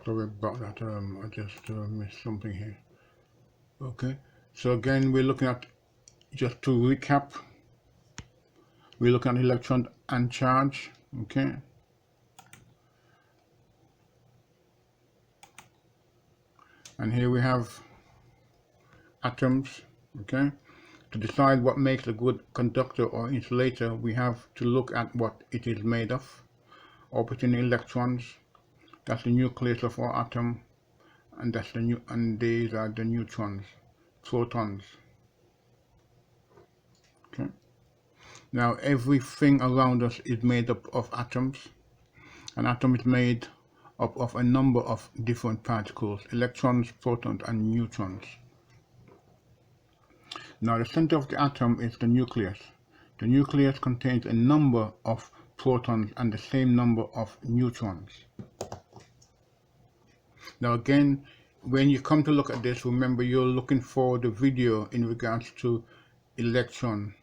Sorry about that, I just missed something here. Okay, so again we're looking at, just to recap, we're looking at electron and charge. Okay, and here we have atoms. Okay, to decide what makes a good conductor or insulator, we have to look at what it is made of. Orbiting electrons, that's the nucleus of our atom, and that's and these are the neutrons, protons. Okay. Now everything around us is made up of atoms. An atom is made up of a number of different particles: electrons, protons, and neutrons. Now the center of the atom is the nucleus. The nucleus contains a number of protons and the same number of neutrons. Now again, when you come to look at this, remember you're looking for the video in regards to electron.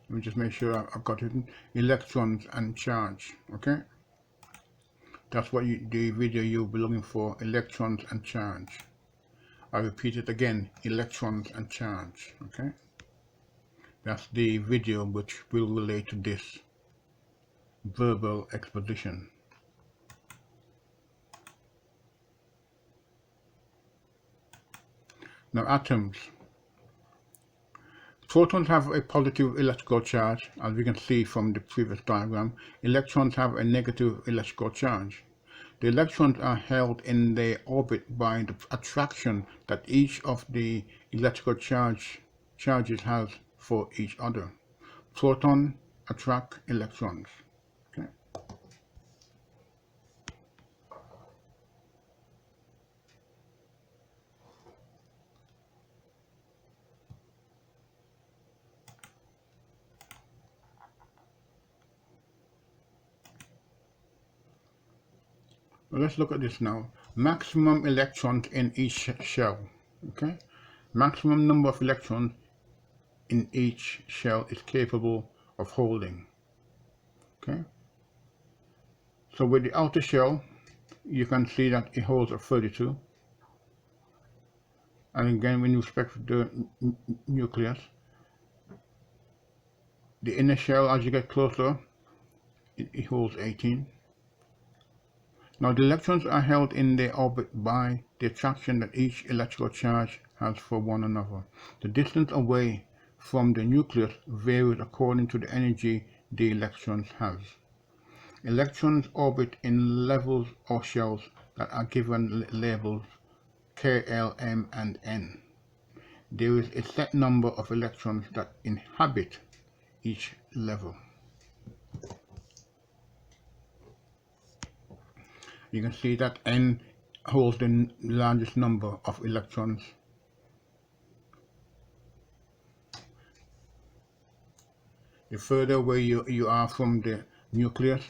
Let me just make sure I've got it. Electrons and charge. Okay, that's what the video you'll be looking for: electrons and charge. I repeat it again: electrons and charge. Okay, that's the video which will relate to this verbal exposition. Now atoms. Protons have a positive electrical charge, as we can see from the previous diagram. Electrons have a negative electrical charge. The electrons are held in their orbit by the attraction that each of the electrical charges has for each other. Protons attract electrons. Okay. Well, let's look at this now. Maximum electrons in each shell. Okay. Maximum number of electrons in each shell is capable of holding. Okay. So with the outer shell, you can see that it holds a 32. And again, with respect to the nucleus, the inner shell, as you get closer, it holds 18. Now the electrons are held in their orbit by the attraction that each electrical charge has for one another. The distance away from the nucleus varies according to the energy the electrons have. Electrons orbit in levels or shells that are given labels K, L, M, and N. There is a set number of electrons that inhabit each level. You can see that N holds the largest number of electrons. The further away you are from the nucleus,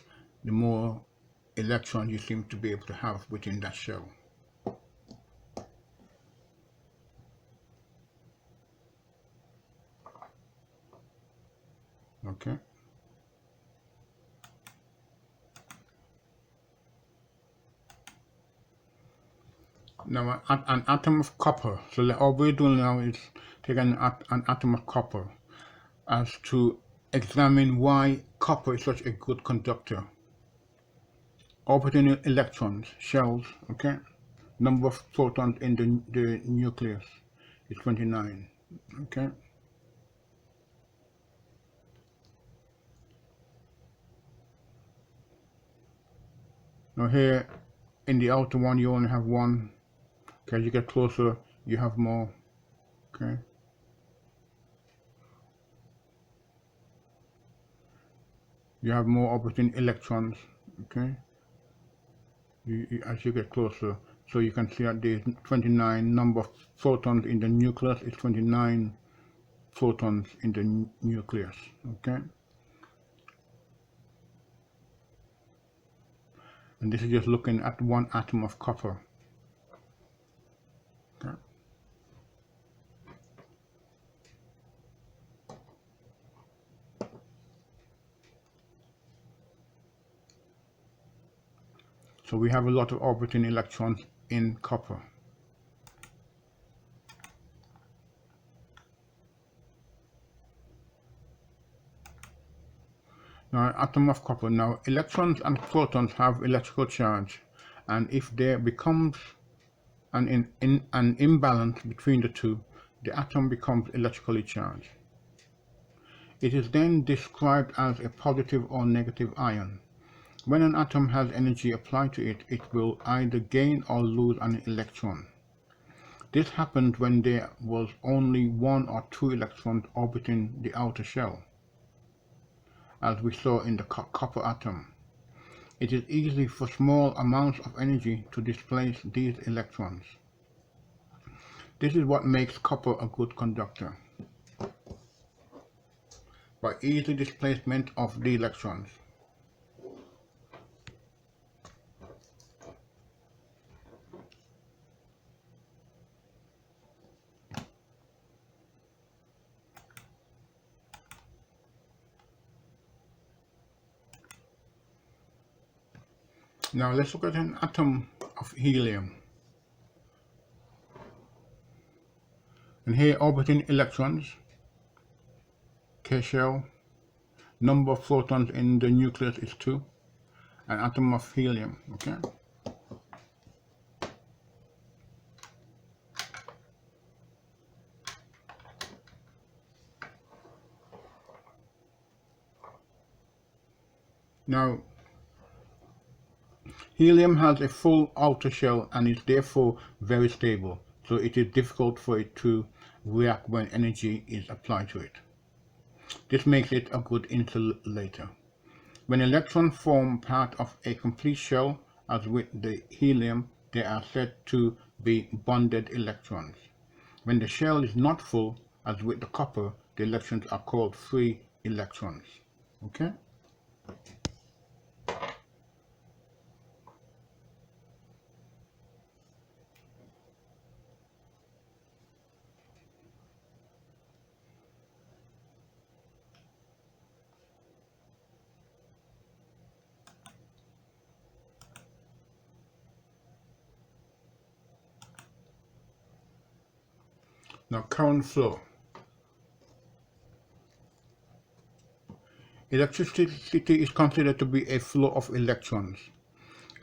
the more electrons you seem to be able to have within that shell. Okay. Now an atom of copper. So all we're doing now is taking an atom of copper as to examine why copper is such a good conductor. Orbiting electrons, shells, okay? Number of protons in the nucleus is 29, okay? Now here in the outer one you only have one. Okay, as you get closer you have more. Okay. You have more orbiting electrons. Okay. As you get closer, so you can see that there's 29 number of protons in the nucleus is 29 protons in the nucleus. Okay. And this is just looking at one atom of copper. Okay. So we have a lot of orbiting electrons in copper. Now, atom of copper. Now, electrons and protons have electrical charge, and if there becomes an imbalance between the two, the atom becomes electrically charged. It is then described as a positive or negative ion. When an atom has energy applied to it, it will either gain or lose an electron. This happens when there was only one or two electrons orbiting the outer shell, as we saw in the copper atom. It is easy for small amounts of energy to displace these electrons. This is what makes copper a good conductor, by easy displacement of the electrons. Now let's look at an atom of helium. And here orbiting electrons, K shell, number of protons in the nucleus is 2, an atom of helium, okay? Now, helium has a full outer shell and is therefore very stable, so it is difficult for it to react when energy is applied to it. This makes it a good insulator. When electrons form part of a complete shell, as with the helium, they are said to be bonded electrons. When the shell is not full, as with the copper, the electrons are called free electrons. Okay? Now, current flow. Electricity is considered to be a flow of electrons.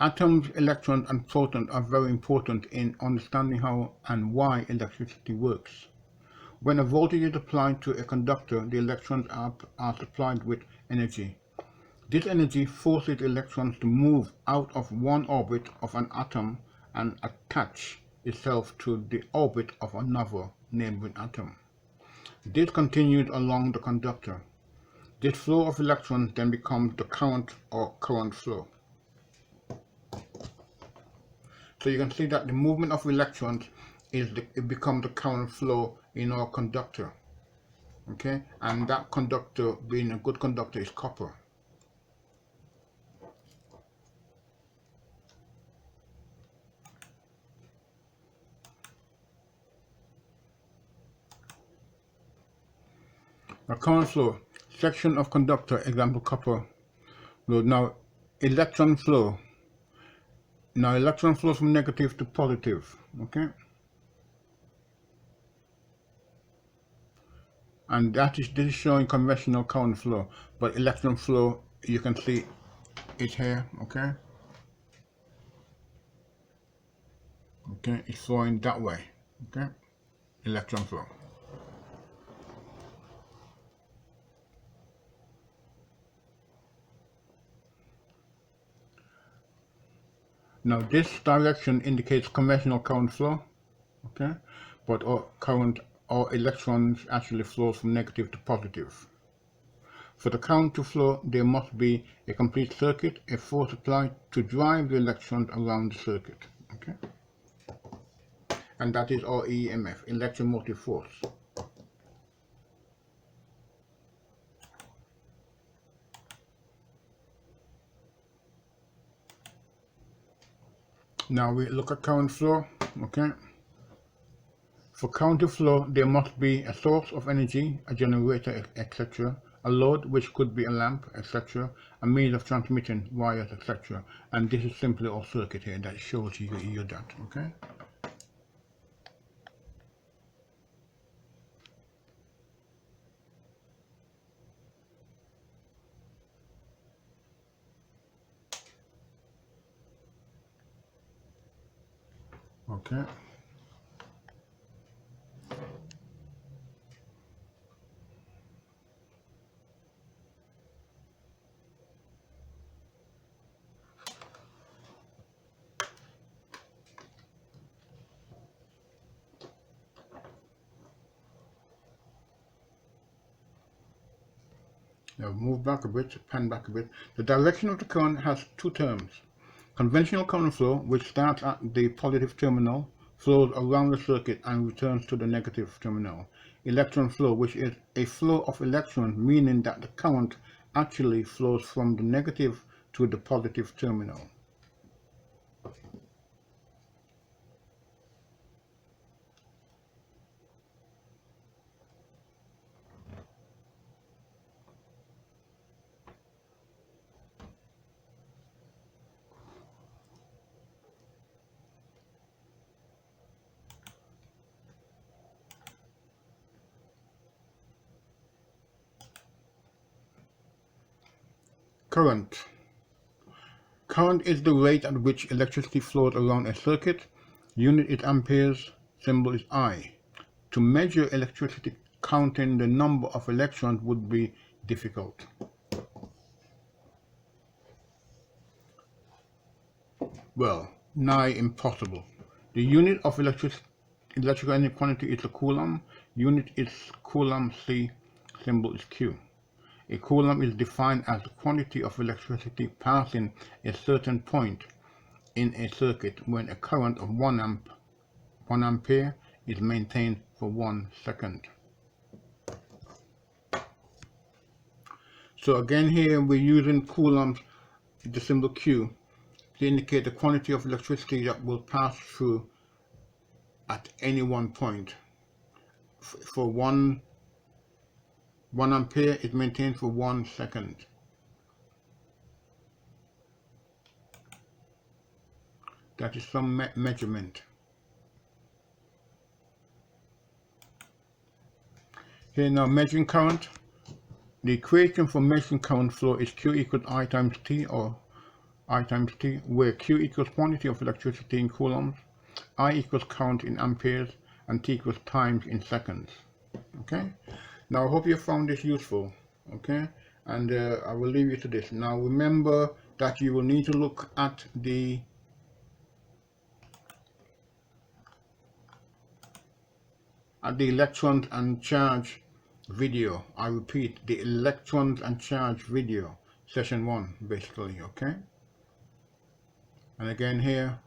Atoms, electrons, and protons are very important in understanding how and why electricity works. When a voltage is applied to a conductor, the electrons are supplied with energy. This energy forces electrons to move out of one orbit of an atom and attach itself to the orbit of another neighboring atom. This continues along the conductor. This flow of electrons then becomes the current or current flow. So you can see that the movement of electrons it becomes the current flow in our conductor. Okay, and that conductor, being a good conductor, is copper. Now, current flow, section of conductor, example copper. Now, electron flow. Now, electron flows from negative to positive. Okay, and this is showing conventional current flow, but electron flow, you can see it here. Okay, it's flowing that way. Okay, electron flow. Now this direction indicates conventional current flow, okay, but our current or electrons actually flows from negative to positive. For the current to flow, there must be a complete circuit, a force applied to drive the electrons around the circuit, okay, and that is our EMF, electromotive force. Now we look at current flow, okay. For current to flow, there must be a source of energy, a generator, etc., a load, which could be a lamp, etc., a means of transmitting wires, etc. And this is simply our circuit here that shows you that, okay? Okay. Now move back a bit, pan back a bit. The direction of the current has two terms. Conventional current flow, which starts at the positive terminal, flows around the circuit and returns to the negative terminal. Electron flow, which is a flow of electrons, meaning that the current actually flows from the negative to the positive terminal. Current. Current is the rate at which electricity flows around a circuit. Unit is amperes, symbol is I. To measure electricity, counting the number of electrons would be difficult. Well, nigh impossible. The unit of electrical energy quantity is a coulomb. Unit is coulomb C, symbol is Q. A coulomb is defined as the quantity of electricity passing a certain point in a circuit when a current of 1 ampere is maintained for 1 second. So again here we're using coulombs, the symbol Q, to indicate the quantity of electricity that will pass through at any one point. For 1 ampere is maintained for 1 second. That is some measurement. Here now, measuring current. The equation for measuring current flow is Q equals I times T, or I times T, where Q equals quantity of electricity in coulombs, I equals current in amperes, and T equals times in seconds. Okay? Now I hope you found this useful. Okay? And I will leave you to this. Now remember that you will need to look at the electrons and charge video. I repeat, the electrons and charge video, session 1 basically. Okay? And again here,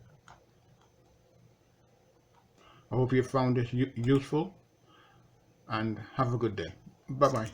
I hope you found this useful, and have a good day. Bye bye.